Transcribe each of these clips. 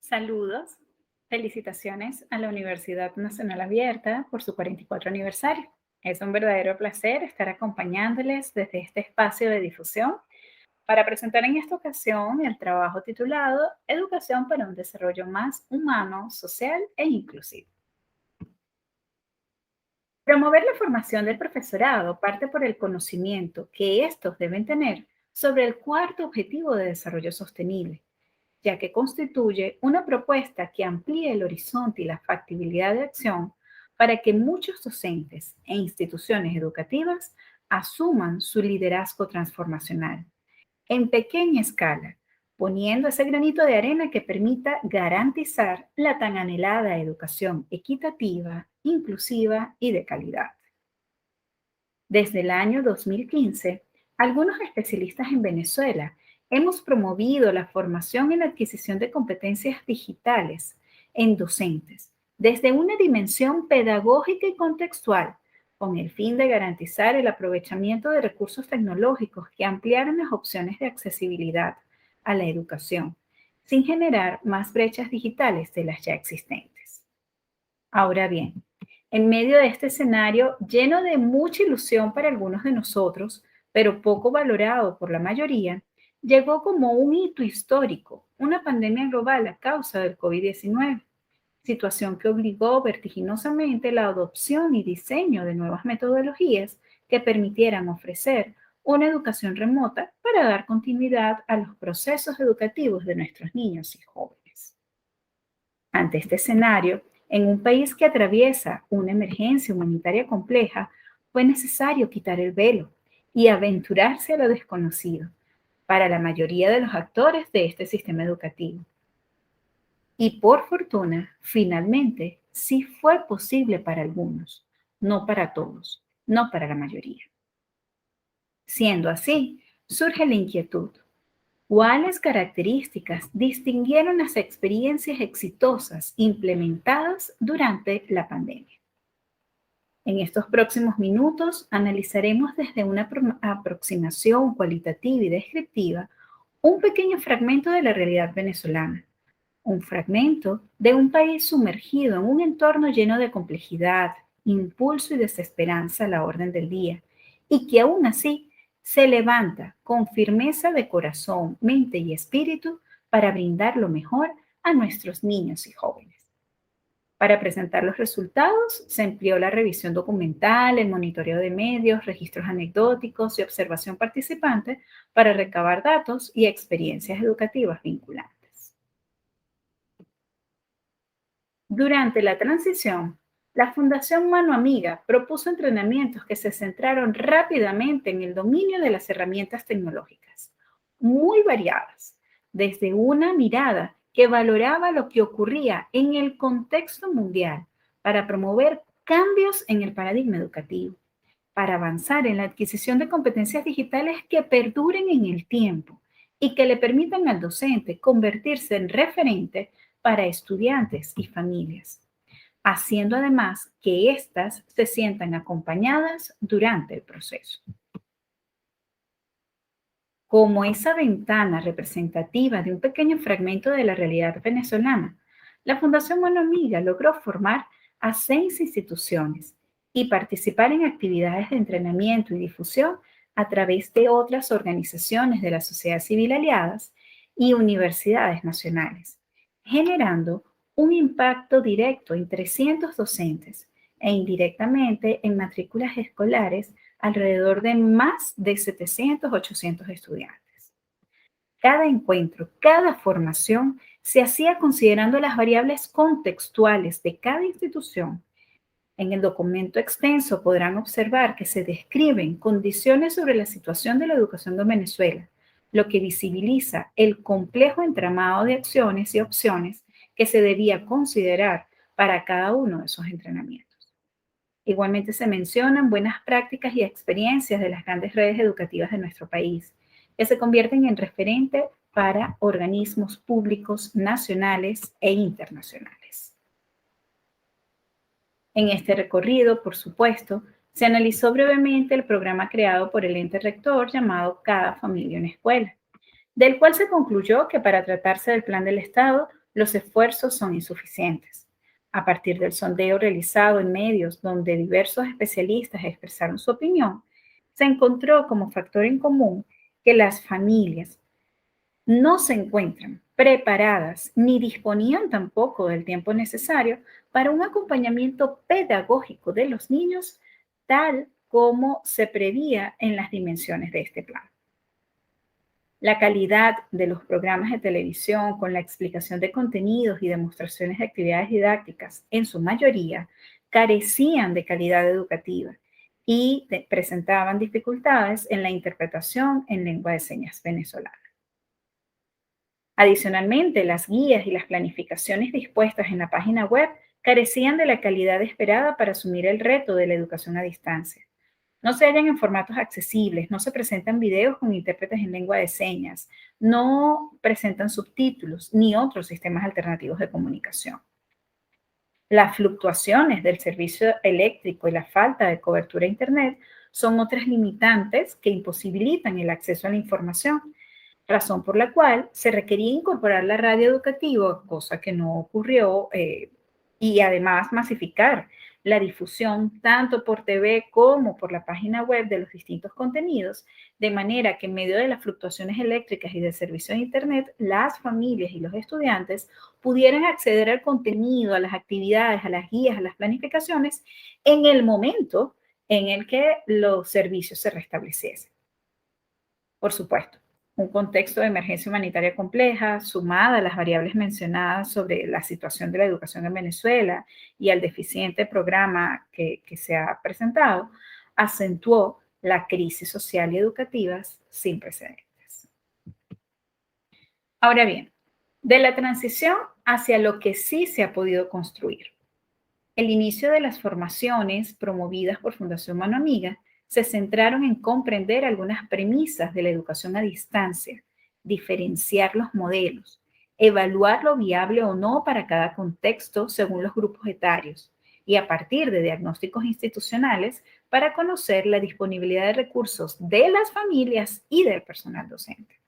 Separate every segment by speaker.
Speaker 1: Saludos, felicitaciones a la Universidad Nacional Abierta por su 44 aniversario. Es un verdadero placer estar acompañándoles desde este espacio de difusión para presentar en esta ocasión el trabajo titulado Educación para un desarrollo más humano, social e inclusivo. Promover la formación del profesorado parte por el conocimiento que estos deben tener sobre el cuarto objetivo de desarrollo sostenible, ya que constituye una propuesta que amplíe el horizonte y la factibilidad de acción para que muchos docentes e instituciones educativas asuman su liderazgo transformacional en pequeña escala, poniendo ese granito de arena que permita garantizar la tan anhelada educación equitativa, inclusiva y de calidad. Desde el año 2015, algunos especialistas en Venezuela hemos promovido la formación en la adquisición de competencias digitales en docentes, desde una dimensión pedagógica y contextual, con el fin de garantizar el aprovechamiento de recursos tecnológicos que ampliaran las opciones de accesibilidad a la educación, sin generar más brechas digitales de las ya existentes. Ahora bien, en medio de este escenario lleno de mucha ilusión para algunos de nosotros, pero poco valorado por la mayoría, llegó como un hito histórico, una pandemia global a causa del COVID-19, situación que obligó vertiginosamente la adopción y diseño de nuevas metodologías que permitieran ofrecer una educación remota para dar continuidad a los procesos educativos de nuestros niños y jóvenes. Ante este escenario, en un país que atraviesa una emergencia humanitaria compleja, fue necesario quitar el velo y aventurarse a lo desconocido para la mayoría de los actores de este sistema educativo. Y por fortuna, finalmente, sí fue posible para algunos, no para todos, no para la mayoría. Siendo así, surge la inquietud. ¿Cuáles características distinguieron las experiencias exitosas implementadas durante la pandemia? En estos próximos minutos analizaremos desde una aproximación cualitativa y descriptiva un pequeño fragmento de la realidad venezolana, un fragmento de un país sumergido en un entorno lleno de complejidad, impulso y desesperanza a la orden del día, y que aún así se levanta con firmeza de corazón, mente y espíritu para brindar lo mejor a nuestros niños y jóvenes. Para presentar los resultados, se empleó la revisión documental, el monitoreo de medios, registros anecdóticos y observación participante para recabar datos y experiencias educativas vinculantes. Durante la transición, la Fundación Mano Amiga propuso entrenamientos que se centraron rápidamente en el dominio de las herramientas tecnológicas, muy variadas, desde una mirada que valoraba lo que ocurría en el contexto mundial para promover cambios en el paradigma educativo, para avanzar en la adquisición de competencias digitales que perduren en el tiempo y que le permitan al docente convertirse en referente para estudiantes y familias, haciendo además que éstas se sientan acompañadas durante el proceso. Como esa ventana representativa de un pequeño fragmento de la realidad venezolana, la Fundación Mano Amiga logró formar a 6 instituciones y participar en actividades de entrenamiento y difusión a través de otras organizaciones de la sociedad civil aliadas y universidades nacionales, generando un impacto directo en 300 docentes e indirectamente en matrículas escolares alrededor de más de 700, 800 estudiantes. Cada encuentro, cada formación se hacía considerando las variables contextuales de cada institución. En el documento extenso podrán observar que se describen condiciones sobre la situación de la educación en Venezuela, lo que visibiliza el complejo entramado de acciones y opciones que se debía considerar para cada uno de esos entrenamientos. Igualmente se mencionan buenas prácticas y experiencias de las grandes redes educativas de nuestro país, que se convierten en referente para organismos públicos nacionales e internacionales. En este recorrido, por supuesto, se analizó brevemente el programa creado por el ente rector llamado Cada Familia una Escuela, del cual se concluyó que para tratarse del plan del Estado los esfuerzos son insuficientes. A partir del sondeo realizado en medios donde diversos especialistas expresaron su opinión, se encontró como factor en común que las familias no se encuentran preparadas ni disponían tampoco del tiempo necesario para un acompañamiento pedagógico de los niños tal como se prevía en las dimensiones de este plan. La calidad de los programas de televisión con la explicación de contenidos y demostraciones de actividades didácticas, en su mayoría, carecían de calidad educativa y presentaban dificultades en la interpretación en lengua de señas venezolana. Adicionalmente, las guías y las planificaciones dispuestas en la página web carecían de la calidad esperada para asumir el reto de la educación a distancia. No se hallan en formatos accesibles, no se presentan videos con intérpretes en lengua de señas, no presentan subtítulos ni otros sistemas alternativos de comunicación. Las fluctuaciones del servicio eléctrico y la falta de cobertura a Internet son otras limitantes que imposibilitan el acceso a la información, razón por la cual se requería incorporar la radio educativa, cosa que no ocurrió, y además masificar la difusión tanto por TV como por la página web de los distintos contenidos, de manera que en medio de las fluctuaciones eléctricas y del servicio de Internet, las familias y los estudiantes pudieran acceder al contenido, a las actividades, a las guías, a las planificaciones en el momento en el que los servicios se restableciesen. Por supuesto, un contexto de emergencia humanitaria compleja, sumada a las variables mencionadas sobre la situación de la educación en Venezuela y al deficiente programa que se ha presentado, acentuó la crisis social y educativa sin precedentes. Ahora bien, de la transición hacia lo que sí se ha podido construir. El inicio de las formaciones promovidas por Fundación Mano Amiga se centraron en comprender algunas premisas de la educación a distancia, diferenciar los modelos, evaluar lo viable o no para cada contexto según los grupos etarios y a partir de diagnósticos institucionales para conocer la disponibilidad de recursos de las familias y del personal docente.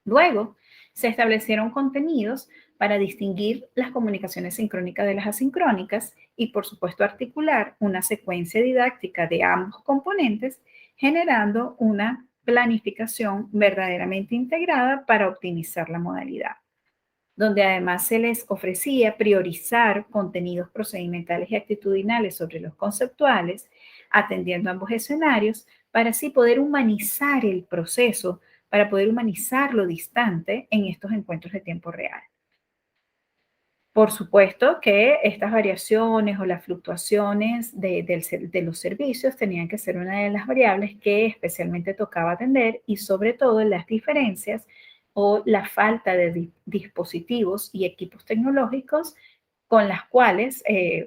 Speaker 1: Luego, se establecieron contenidos para distinguir las comunicaciones sincrónicas de las asincrónicas y, por supuesto, articular una secuencia didáctica de ambos componentes, generando una planificación verdaderamente integrada para optimizar la modalidad, donde además se les ofrecía priorizar contenidos procedimentales y actitudinales sobre los conceptuales, atendiendo ambos escenarios, para así poder humanizar el proceso, para poder humanizar lo distante en estos encuentros de tiempo real. Por supuesto que estas variaciones o las fluctuaciones de los servicios tenían que ser una de las variables que especialmente tocaba atender y sobre todo las diferencias o la falta de dispositivos y equipos tecnológicos con las cuales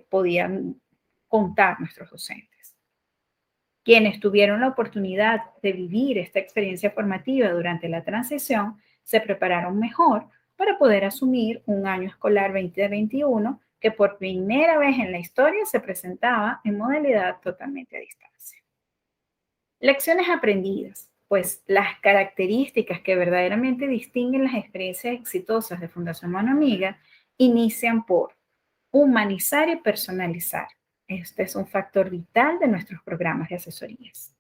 Speaker 1: podían contar nuestros docentes. Quienes tuvieron la oportunidad de vivir esta experiencia formativa durante la transición se prepararon mejor para poder asumir un año escolar 2021 que por primera vez en la historia se presentaba en modalidad totalmente a distancia. Lecciones aprendidas, pues las características que verdaderamente distinguen las experiencias exitosas de Fundación Mano Amiga inician por humanizar y personalizar. Este es un factor vital de nuestros programas de asesorías.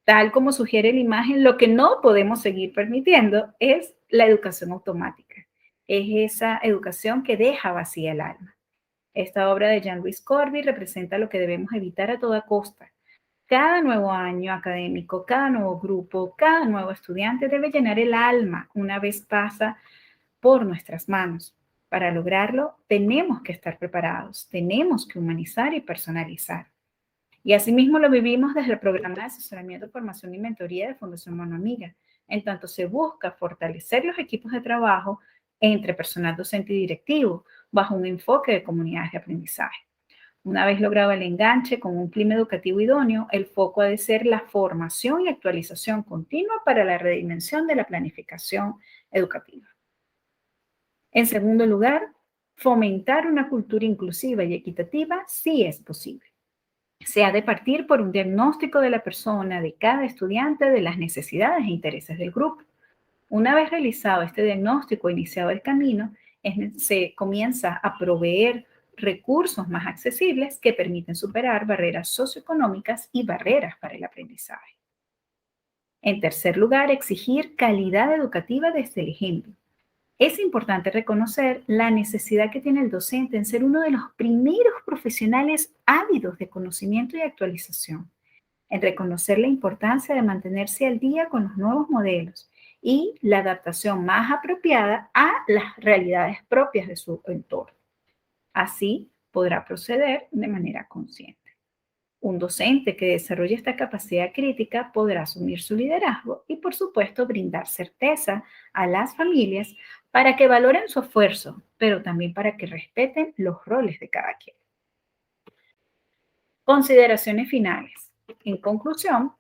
Speaker 1: Tal como sugiere la imagen, lo que no podemos seguir permitiendo es la educación automática. Es esa educación que deja vacía el alma. Esta obra de Jean-Louis Corby representa lo que debemos evitar a toda costa. Cada nuevo año académico, cada nuevo grupo, cada nuevo estudiante debe llenar el alma una vez pasa por nuestras manos. Para lograrlo, tenemos que estar preparados, tenemos que humanizar y personalizar. Y asimismo lo vivimos desde el programa de asesoramiento, formación y mentoría de Fundación Mano Amiga, en tanto se busca fortalecer los equipos de trabajo entre personal docente y directivo, bajo un enfoque de comunidades de aprendizaje. Una vez logrado el enganche con un clima educativo idóneo, el foco ha de ser la formación y actualización continua para la redimensión de la planificación educativa. En segundo lugar, fomentar una cultura inclusiva y equitativa sí es posible. Se ha de partir por un diagnóstico de la persona, de cada estudiante, de las necesidades e intereses del grupo. Una vez realizado este diagnóstico, iniciado el camino, Se comienza a proveer recursos más accesibles que permiten superar barreras socioeconómicas y barreras para el aprendizaje. En tercer lugar, exigir calidad educativa desde el ejemplo. Es importante reconocer la necesidad que tiene el docente en ser uno de los primeros profesionales ávidos de conocimiento y actualización, en reconocer la importancia de mantenerse al día con los nuevos modelos y la adaptación más apropiada a las realidades propias de su entorno. Así podrá proceder de manera consciente. Un docente que desarrolle esta capacidad crítica podrá asumir su liderazgo y, por supuesto, brindar certeza a las familias para que valoren su esfuerzo, pero también para que respeten los roles de cada quien. Consideraciones finales. En conclusión,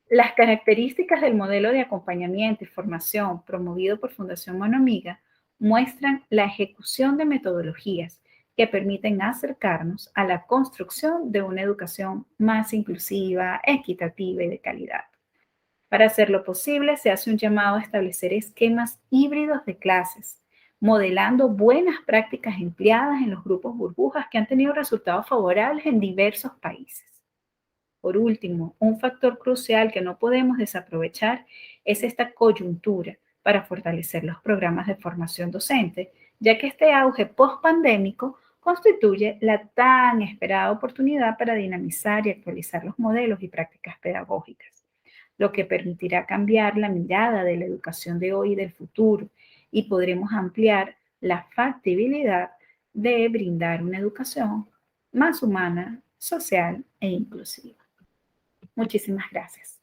Speaker 1: las características del modelo de acompañamiento y formación promovido por Fundación Mano Amiga muestran la ejecución de metodologías que permiten acercarnos a la construcción de una educación más inclusiva, equitativa y de calidad. Para hacerlo posible, se hace un llamado a establecer esquemas híbridos de clases, modelando buenas prácticas empleadas en los grupos burbujas que han tenido resultados favorables en diversos países. Por último, un factor crucial que no podemos desaprovechar es esta coyuntura para fortalecer los programas de formación docente, ya que este auge post-pandémico constituye la tan esperada oportunidad para dinamizar y actualizar los modelos y prácticas pedagógicas, lo que permitirá cambiar la mirada de la educación de hoy y del futuro, y podremos ampliar la factibilidad de brindar una educación más humana, social e inclusiva. Muchísimas gracias.